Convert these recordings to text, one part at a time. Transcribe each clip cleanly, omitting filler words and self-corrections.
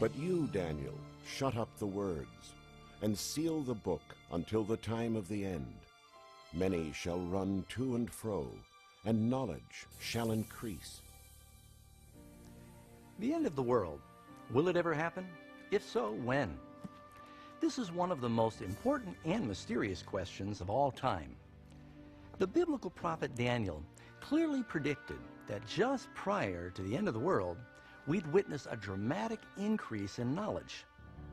But you, Daniel, shut up the words, and seal the book until the time of the end. Many shall run to and fro, and knowledge shall increase. The end of the world. Will it ever happen? If so, when? This is one of the most important and mysterious questions of all time. The biblical prophet Daniel clearly predicted that just prior to the end of the world, we'd witness a dramatic increase in knowledge.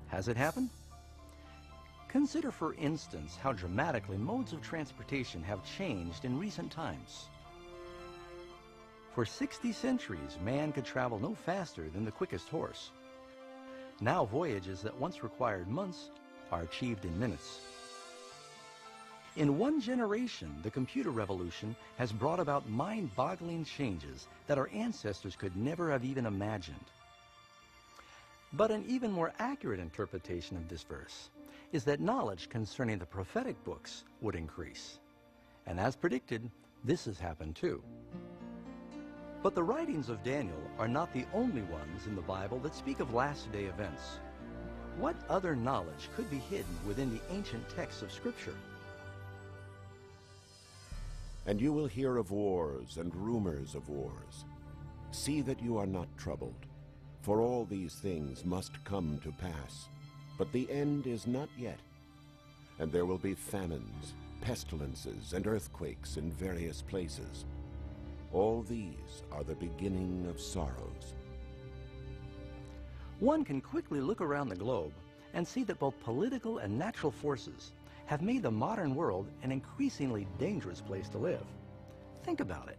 Has it happened? Consider, for instance, how dramatically modes of transportation have changed in recent times. For 60 centuries, man could travel no faster than the quickest horse. Now voyages that once required months are achieved in minutes. In one generation, the computer revolution has brought about mind-boggling changes that our ancestors could never have even imagined. But an even more accurate interpretation of this verse is that knowledge concerning the prophetic books would increase. And as predicted, this has happened too. But the writings of Daniel are not the only ones in the Bible that speak of last-day events. What other knowledge could be hidden within the ancient texts of Scripture? And you will hear of wars and rumors of wars. See that you are not troubled, for all these things must come to pass. But the end is not yet. And there will be famines, pestilences, and earthquakes in various places. All these are the beginning of sorrows. One can quickly look around the globe and see that both political and natural forces have made the modern world an increasingly dangerous place to live. Think about it.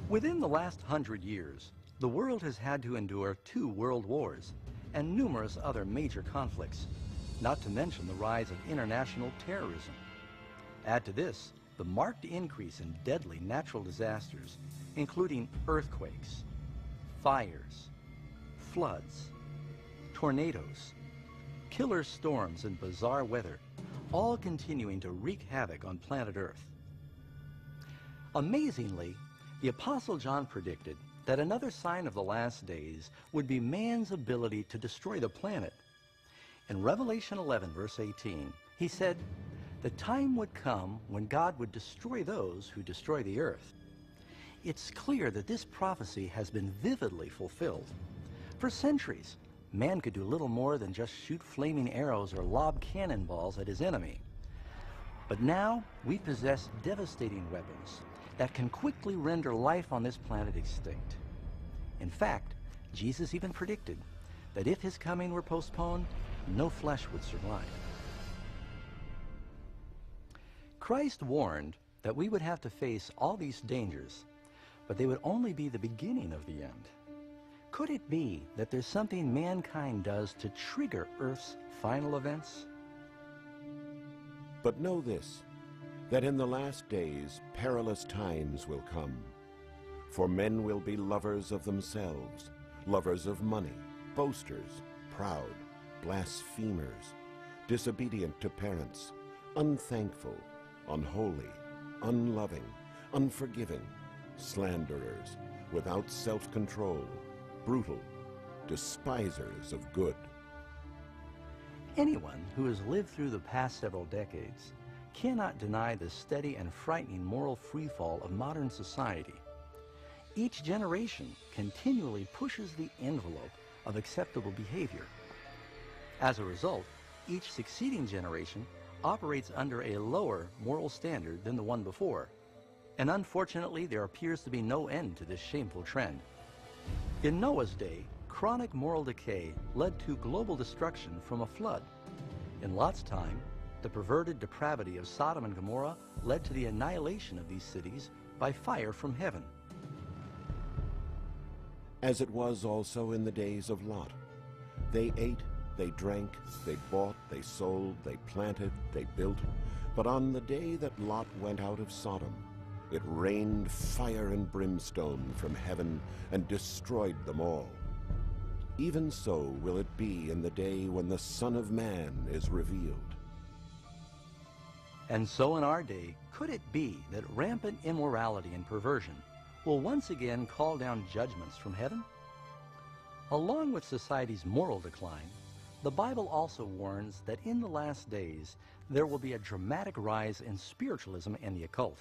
Within the last 100 years, the world has had to endure 2 world wars and numerous other major conflicts, not to mention the rise of international terrorism. Add to this the marked increase in deadly natural disasters, including earthquakes, fires, floods, tornadoes, killer storms, and bizarre weather, all continuing to wreak havoc on planet Earth. Amazingly, the Apostle John predicted that another sign of the last days would be man's ability to destroy the planet. In Revelation 11, verse 18, he said, "The time would come when God would destroy those who destroy the earth." It's clear that this prophecy has been vividly fulfilled. For centuries, man could do little more than just shoot flaming arrows or lob cannonballs at his enemy. But now we possess devastating weapons that can quickly render life on this planet extinct. In fact, Jesus even predicted that if his coming were postponed, no flesh would survive. Christ warned that we would have to face all these dangers, but they would only be the beginning of the end. Could it be that there's something mankind does to trigger Earth's final events? But know this, that in the last days perilous times will come. For men will be lovers of themselves, lovers of money, boasters, proud, blasphemers, disobedient to parents, unthankful, unholy, unloving, unforgiving, slanderers, without self-control, brutal, despisers of good. Anyone who has lived through the past several decades cannot deny the steady and frightening moral freefall of modern society. Each generation continually pushes the envelope of acceptable behavior. As a result, each succeeding generation operates under a lower moral standard than the one before. And unfortunately, there appears to be no end to this shameful trend. In Noah's day, chronic moral decay led to global destruction from a flood. In Lot's time, the perverted depravity of Sodom and Gomorrah led to the annihilation of these cities by fire from heaven. As it was also in the days of Lot. They ate, they drank, they bought, they sold, they planted, they built. But on the day that Lot went out of Sodom, it rained fire and brimstone from heaven and destroyed them all. Even so will it be in the day when the Son of Man is revealed. And so in our day, could it be that rampant immorality and perversion will once again call down judgments from heaven? Along with society's moral decline, the Bible also warns that in the last days there will be a dramatic rise in spiritualism and the occult.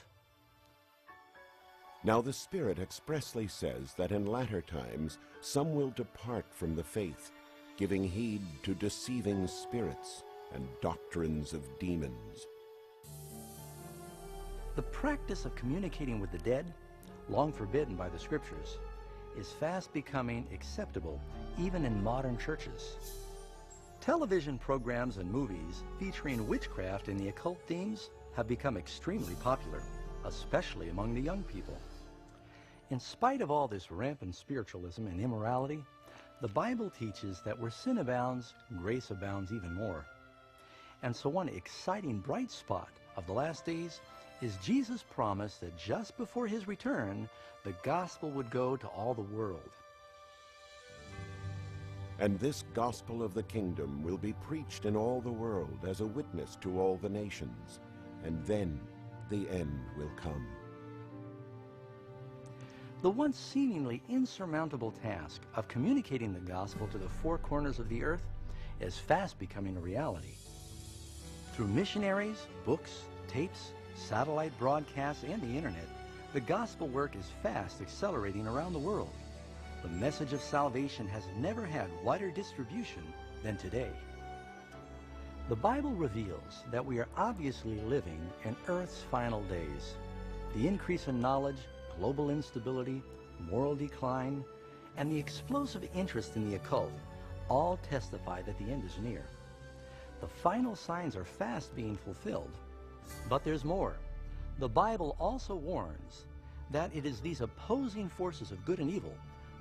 Now the Spirit expressly says that in latter times some will depart from the faith, giving heed to deceiving spirits and doctrines of demons. The practice of communicating with the dead, long forbidden by the Scriptures, is fast becoming acceptable even in modern churches. Television programs and movies featuring witchcraft and the occult themes have become extremely popular, especially among the young people. In spite of all this rampant spiritualism and immorality, the Bible teaches that where sin abounds, grace abounds even more. And so one exciting bright spot of the last days is Jesus' promise that just before his return, the gospel would go to all the world. And this gospel of the kingdom will be preached in all the world as a witness to all the nations, and then the end will come. The once seemingly insurmountable task of communicating the gospel to the four corners of the earth is fast becoming a reality. Through missionaries, books, tapes, satellite broadcasts, and the internet, the gospel work is fast accelerating around the world. The message of salvation has never had wider distribution than today. The Bible reveals that we are obviously living in Earth's final days. The increase in knowledge, global instability, moral decline, and the explosive interest in the occult all testify that the end is near. The final signs are fast being fulfilled. But there's more. The Bible also warns that it is these opposing forces of good and evil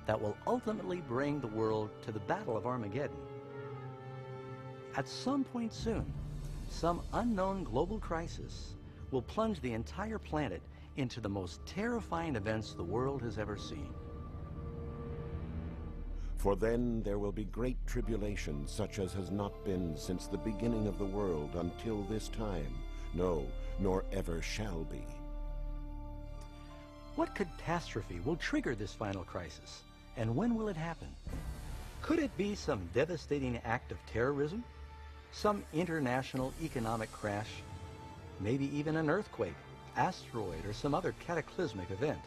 that will ultimately bring the world to the battle of Armageddon. At some point soon, some unknown global crisis will plunge the entire planet into the most terrifying events the world has ever seen. For then there will be great tribulation, such as has not been since the beginning of the world until this time, no, nor ever shall be. What catastrophe will trigger this final crisis, and when will it happen? Could it be some devastating act of terrorism? Some international economic crash? Maybe even an earthquake, asteroid, or some other cataclysmic event?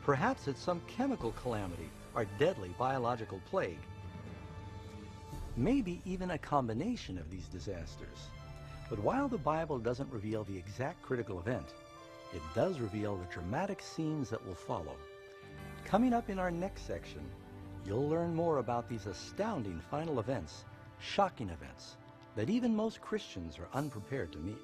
Perhaps it's some chemical calamity or deadly biological plague. Maybe even a combination of these disasters. But while the Bible doesn't reveal the exact critical event, it does reveal the dramatic scenes that will follow. Coming up in our next section, you'll learn more about these astounding final events, shocking events, that even most Christians are unprepared to meet.